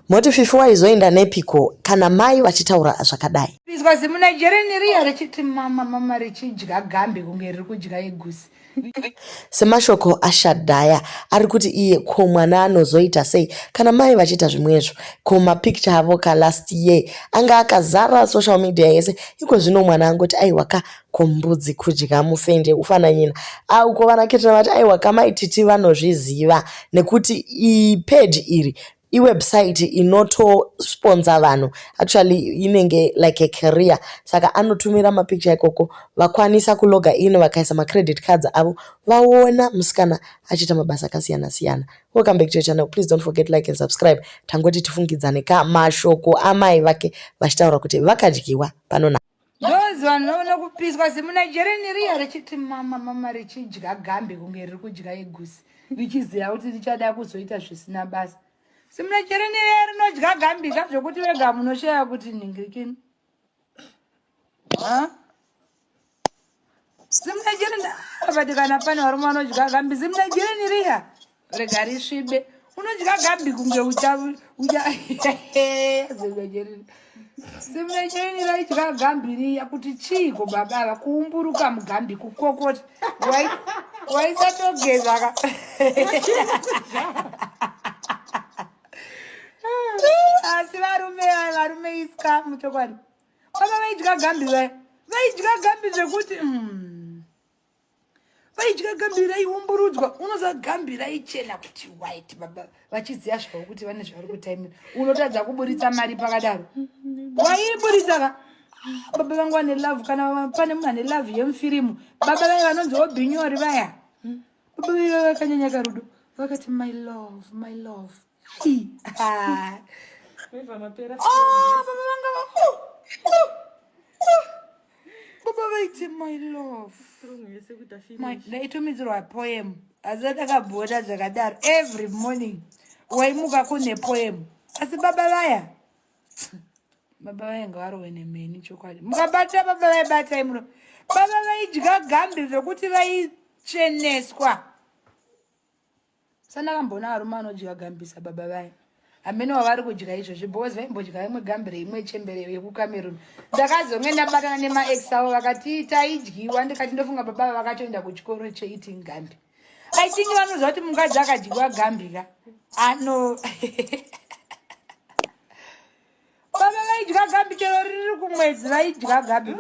Moti Fifi waizoenda nepiko kana mai vachitaura zvakadai. Izwa zimunajeri riya richiti mama richidya Gambi kunge riri kudya igusi. Semashoko aShadhaya ari kuti iye ko mwana anozoita sei kana mai vachiita zvimwezvo. Ko mapicture avo last year anga akazara social media yese. Iko zvino mwana angoti aiwaka kombudzi kudya mufende ufananyina. Uko vanaketera vati aiwaka Maititi vanozviziva nekuti page iri website inoto sponsor vanhu actually inenge like a career saka anotumira mapicture ikoko vakwanisa kuloga in vakaisa ma credit cards avo vaona musikana achita mabasa akasiyana siyana. Welcome back to your channel. Please don't forget like and subscribe. Tangoti tifungidzane mashoko amai vake vachitaura kuti vakadyiwa panona. Those vanoona kupiswa zimunajeri riya richiti mama richidya Gambi kunge riri kudya igusi. Vichiziva kuti richada kuzoita zvisina basa. Simunajeri rinodya Gambi zvekuti vega munoshaya kuti ningirikini. Simunajeri abati kana pane varume vanodya Gambi simunajeri riya rega risvibe. Unodya Gambi kunge ucha simunajeri raidya Gambi riya kuti chiko baba kuumburuka muGambi kukokota. Waisatogeza ka. Asi varume iska muchokwadi. Baba vaidya Gambi vaidya Gambi zvekuti vaidya Gambi raiumburudzwa. Unoza Gambi raichena kuti white baba vachiziva zvavo kuti vane zvavari kutaimira. Unotadza kuburitsa mari pakadaro. Waiburitsa ka. Baba vangu vane love kana pane munhu ane love yemufirimu. Baba vai vanonzi obhinyori vaya. Baba vai vakanyanya karudo. Vakati my love. Baba vaiti my love. Ndaitumidzirwa poem. Azadakabhoda zvakadaro every morning. Waimuka kune poem. Asi baba vaya. Baba vaya ngavarove nemeni chokwadi. Mukabata baba vaya batai muno. Baba vaidya Gambi zvokuti vaicheneswa. Sana kambona varume vanodya Gambi sababa vaya. Amene wavari kudya izvozvo because vaimbodya imwe Gambi reimwe chembere yekuCameroon. Ndakazonge ndabatana nema-ex avo vakati taidyiwa ndikati ndofunga baba vakatoenda kuchikoro cheeating Gambi. I think vanoziva kuti mukadzi akadyiwa Gambi ka. Ano baba vaidya Gambi chero riri kumwedzi vaidya Gambi.